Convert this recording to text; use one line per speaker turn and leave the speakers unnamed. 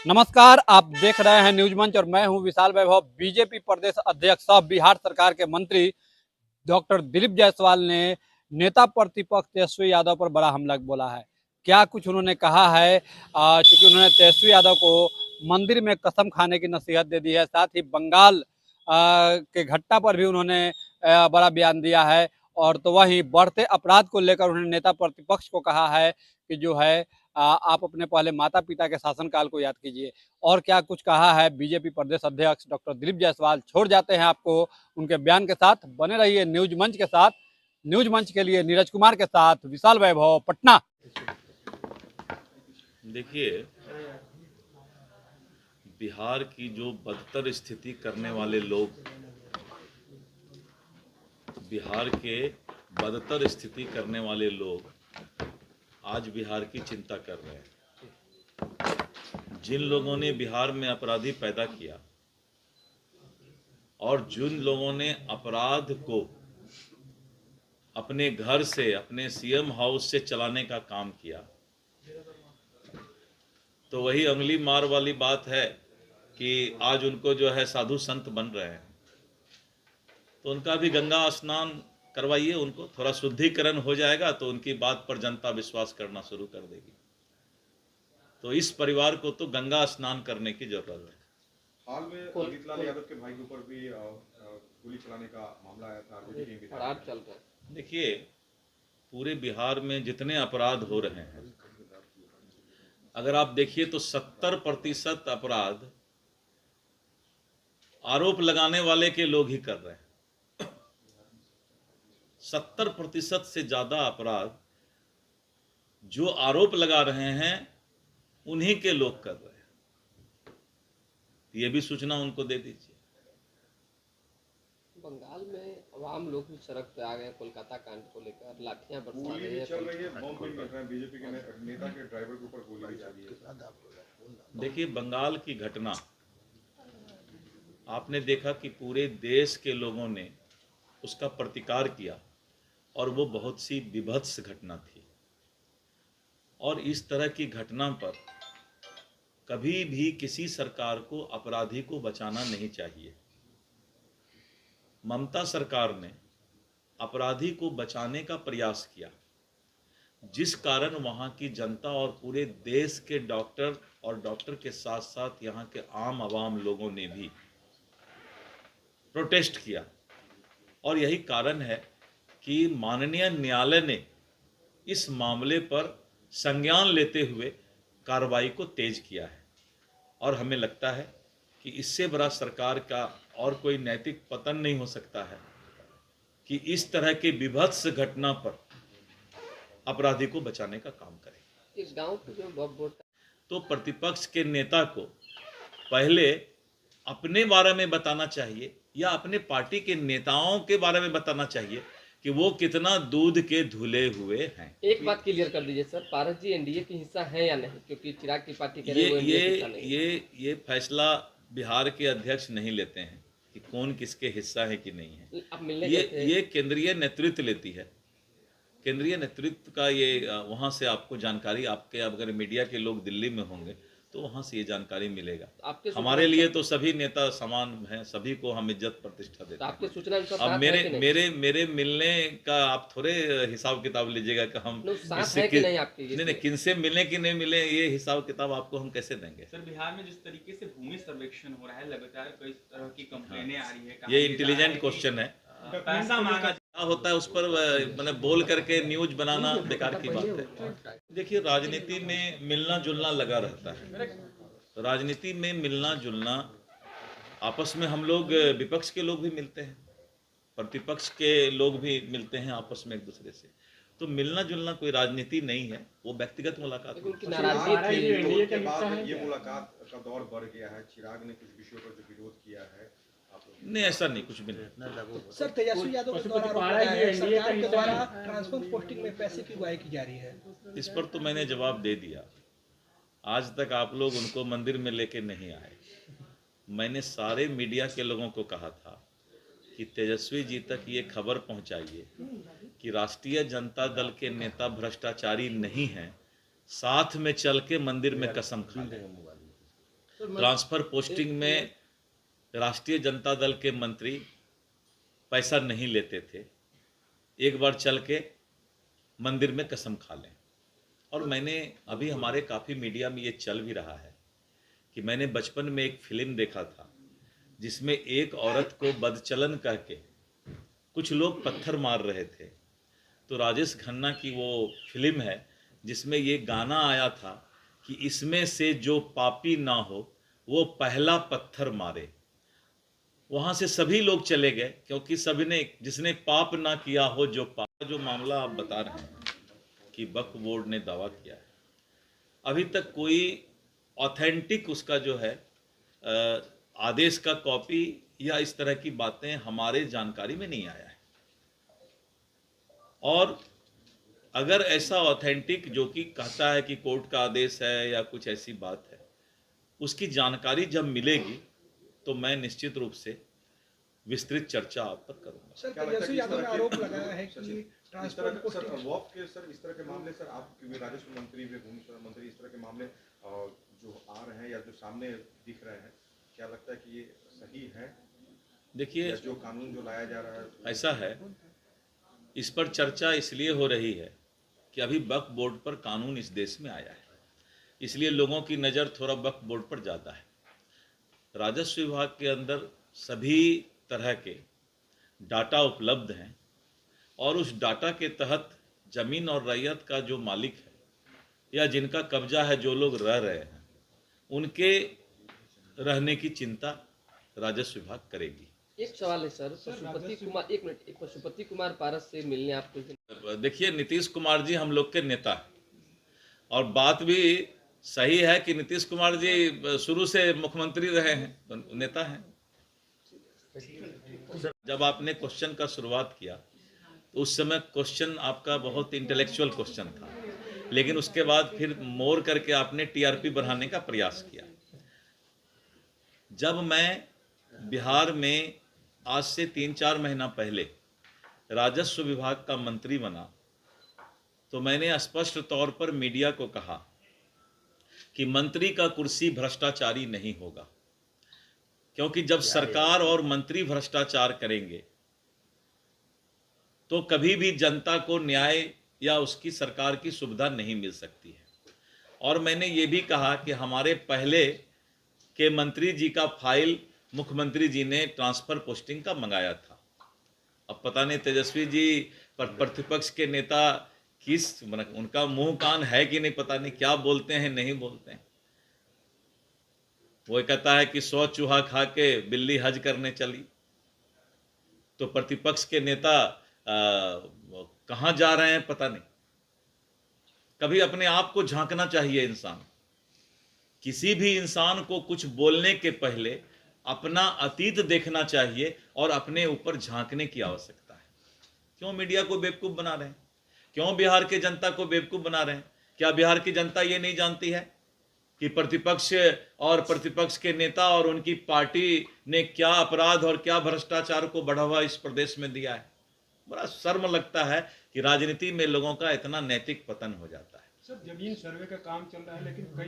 नमस्कार, आप देख रहे हैं न्यूज मंच और मैं हूं विशाल वैभव। बीजेपी प्रदेश अध्यक्ष और बिहार सरकार के मंत्री डॉक्टर दिलीप जायसवाल ने नेता प्रतिपक्ष तेजस्वी यादव पर बड़ा हमला बोला है। क्या कुछ उन्होंने कहा है? चूंकि उन्होंने तेजस्वी यादव को मंदिर में कसम खाने की नसीहत दे दी है। साथ ही बंगाल के घटना पर भी उन्होंने बड़ा बयान दिया है। और तो वहीं बढ़ते अपराध को लेकर उन्होंने नेता प्रतिपक्ष को कहा है कि जो है आप अपने पहले माता पिता के शासनकाल को याद कीजिए। और क्या कुछ कहा है बीजेपी प्रदेश अध्यक्ष डॉक्टर दिलीप जायसवाल, छोड़ जाते हैं आपको उनके बयान के साथ। बने रहिए न्यूज मंच के साथ। न्यूज मंच के लिए नीरज कुमार के साथ विशाल वैभव, पटना।
देखिए, बिहार की जो बदतर स्थिति करने वाले लोग, बिहार के बदतर स्थिति करने वाले लोग आज बिहार की चिंता कर रहे हैं। जिन लोगों ने बिहार में अपराधी पैदा किया और जिन लोगों ने अपराध को अपने घर से, अपने सीएम हाउस से चलाने का काम किया, तो वही अंगली मार वाली बात है कि आज उनको जो है साधु संत बन रहे हैं। तो उनका भी गंगा स्नान करवाइए, उनको थोड़ा शुद्धिकरण हो जाएगा तो उनकी बात पर जनता विश्वास करना शुरू कर देगी। तो इस परिवार को तो गंगा स्नान करने की जरूरत है।
हाल में अजीत लाल यादव के भाई के ऊपर भी गोली चलाने का मामला आया था। चल रहा है।
देखिए, पूरे बिहार में जितने अपराध हो रहे हैं, अगर आप देखिए तो 70% अपराध आरोप लगाने वाले के लोग ही कर रहे हैं। 70% से ज्यादा अपराध जो आरोप लगा रहे हैं उन्हीं के लोग कर रहे हैं। ये भी सूचना उनको दे दीजिए।
बंगाल में आवाम लोग भी सड़क पे आ गए कोलकाता कांड को लेकर, लाठियां बरसा
गोली
रही
भी
है,
चल रही है, बम भी मिल रहे हैं। बीजेपी के नेता के ड्राइवर के ऊपर गोली भी चली है।
देखिए, बंगाल की घटना आपने देखा कि पूरे देश के लोगों ने उसका प्रतिकार किया और वो बहुत सी विभत्स घटना थी। और इस तरह की घटना पर कभी भी किसी सरकार को अपराधी को बचाना नहीं चाहिए। ममता सरकार ने अपराधी को बचाने का प्रयास किया, जिस कारण वहां की जनता और पूरे देश के डॉक्टर और डॉक्टर के साथ साथ यहां के आम आवाम लोगों ने भी प्रोटेस्ट किया। और यही कारण है कि माननीय न्यायालय ने इस मामले पर संज्ञान लेते हुए कार्रवाई को तेज किया है। और हमें लगता है कि इससे बड़ा सरकार का और कोई नैतिक पतन नहीं हो सकता है कि इस तरह के विभत्स घटना पर अपराधी को बचाने का काम करे।
इस गांव के जो
तो प्रतिपक्ष के नेता को पहले अपने बारे में बताना चाहिए या अपने पार्टी के नेताओं के बारे में बताना चाहिए कि वो कितना दूध के धुले हुए हैं।
एक बात क्लियर कर दीजिए सर, पारस जी एनडीए की हिस्सा है या नहीं? क्योंकि चिराग त्रिपाठी कह रहे हैं वो एनडीए की हिस्सा नहीं है।
ये फैसला बिहार के अध्यक्ष नहीं लेते हैं कि कौन किसके हिस्सा है कि नहीं है।
अब मिलने
ये केंद्रीय नेतृत्व लेती है। केंद्रीय नेतृत्व का ये वहाँ से आपको जानकारी, आपके अगर मीडिया के लोग दिल्ली में होंगे तो वहाँ से ये जानकारी मिलेगा। हमारे लिए तो सभी नेता समान हैं, सभी को हम इज्जत प्रतिष्ठा देते हैं।
आपके सूचना
अब मेरे मिलने का आप थोड़े हिसाब किताब लीजिएगा कि हम नहीं किन से मिले कि नहीं मिले, ये हिसाब किताब आपको हम कैसे देंगे।
सर, बिहार में जिस तरीके से भूमि सर्वेक्षण हो रहा है, लगातार कई तरह की कंप्लेनें आ रही है।
ये इंटेलिजेंट क्वेश्चन है।
पैसा मांगा
क्या होता है उस पर मतलब बोल करके न्यूज बनाना बेकार की बात है। देखिए, राजनीति में मिलना जुलना लगा रहता है। राजनीति में मिलना जुलना, आपस में हम लोग विपक्ष के लोग भी मिलते हैं, प्रतिपक्ष के लोग भी मिलते हैं आपस में एक दूसरे से। तो मिलना जुलना कोई राजनीति नहीं है, वो व्यक्तिगत मुलाकात है।
ये मुलाकात का दौर बढ़ गया है। चिराग ने कुछ विषयों पर जो विरोध किया है,
नहीं ऐसा नहीं, कुछ भी नहीं।
सर, तेजस्वी यादव के द्वारा सरकार के द्वारा ट्रांसफर पोस्टिंग में पैसे की उगाही की जा रही है।
इस पर तो मैंने जवाब दे दिया। आज तक आप लोग उनको मंदिर में लेके नहीं आए। मैंने सारे मीडिया के लोगों को कहा था कि तेजस्वी जी तक ये खबर पहुंचाइए कि राष्ट्रीय जनता दल के नेता भ्रष्टाचारी नहीं हैं, साथ में चल के मंदिर में कसम खा लें। ट्रांसफर पोस्टिंग में राष्ट्रीय जनता दल के मंत्री पैसा नहीं लेते थे, एक बार चल के मंदिर में कसम खा लें। और मैंने अभी हमारे काफ़ी मीडिया में ये चल भी रहा है कि मैंने बचपन में एक फिल्म देखा था जिसमें एक औरत को बदचलन करके कुछ लोग पत्थर मार रहे थे। तो राजेश खन्ना की वो फिल्म है जिसमें ये गाना आया था कि इसमें से जो पापी ना हो वो पहला पत्थर मारे। वहाँ से सभी लोग चले गए क्योंकि सभी ने, जिसने पाप ना किया हो, जो मामला आप बता रहे हैं कि वक्फ बोर्ड ने दावा किया है, अभी तक कोई ऑथेंटिक उसका जो है आदेश का कॉपी या इस तरह की बातें हमारे जानकारी में नहीं आया है। और अगर ऐसा ऑथेंटिक जो कि कहता है कि कोर्ट का आदेश है या कुछ ऐसी बात है, उसकी जानकारी जब मिलेगी तो मैं निश्चित रूप से विस्तृत चर्चा आप पर करूंगा।
सर,
क्या लगता है
तेजस्वी
कि इस
यादव ने
तरह
आरोप
के-
लगाया है कि
इस
ट्रांसपोर्ट
तरह
पोस्टिंग
सर वॉक के सर इस तरह के मामले सर आप क्योंकि राजस्व मंत्री भी भूमि मंत्री, इस तरह के मामले जो आ रहे हैं या जो सामने दिख रहे हैं, क्या लगता है कि ये सही है?
देखिए,
या जो कानून जो लाया जा रहा है
ऐसा है, इस पर चर्चा इसलिए हो रही है कि अभी वक्फ बोर्ड पर कानून इस देश में आया है, इसलिए लोगों की नज़र थोड़ा वक्फ बोर्ड पर ज़्यादा है। राजस्व विभाग के अंदर सभी तरह के डाटा उपलब्ध हैं और उस डाटा के तहत ज़मीन और रैयत का जो मालिक है या जिनका कब्जा है, जो लोग रह रहे हैं, उनके रहने की चिंता राजस्व विभाग करेगी।
एक सवाल है सर, पशुपति कुमार पारस से मिलने आप कुछ दिन
देखिए, नीतीश कुमार जी हम लोग के नेता हैं और बात भी सही है कि नीतीश कुमार जी शुरू से मुख्यमंत्री रहे हैं, तो नेता हैं। जब आपने क्वेश्चन का शुरुआत किया तो उस समय क्वेश्चन आपका बहुत इंटेलेक्चुअल क्वेश्चन था, लेकिन उसके बाद फिर मोड़ करके आपने टीआरपी बढ़ाने का प्रयास किया। जब मैं बिहार में आज से 3-4 महीना पहले राजस्व विभाग का मंत्री बना तो मैंने स्पष्ट तौर पर मीडिया को कहा कि मंत्री का कुर्सी भ्रष्टाचारी नहीं होगा, क्योंकि जब सरकार और मंत्री भ्रष्टाचार करेंगे तो कभी भी जनता को न्याय या उसकी सरकार की सुविधा नहीं मिल सकती है। और मैंने ये भी कहा कि हमारे पहले के मंत्री जी का फाइल मुख्यमंत्री जी ने ट्रांसफर पोस्टिंग का मंगाया था। अब पता नहीं तेजस्वी जी पर प्रतिपक्ष के नेता किस, उनका मुंह कान है कि नहीं, पता नहीं क्या बोलते हैं नहीं बोलते हैं। वो कहता है कि 100 चूहा खा के बिल्ली हज करने चली, तो प्रतिपक्ष के नेता कहाँ जा रहे हैं पता नहीं। कभी अपने आप को झांकना चाहिए इंसान। किसी भी इंसान को कुछ बोलने के पहले अपना अतीत देखना चाहिए और अपने ऊपर झांकने की आवश्यकता है। क्यों मीडिया को बेवकूफ़ बना रहे हैं? क्यों बिहार की जनता को बेवकूफ़ बना रहे हैं? क्या बिहार की जनता ये नहीं जानती है कि प्रतिपक्ष और प्रतिपक्ष के नेता और उनकी पार्टी ने क्या अपराध और क्या भ्रष्टाचार को बढ़ावा इस प्रदेश में दिया है? बड़ा शर्म लगता है कि राजनीति में लोगों का इतना नैतिक पतन हो जाता है।
सर, जमीन सर्वे का काम चल रहा है, लेकिन कई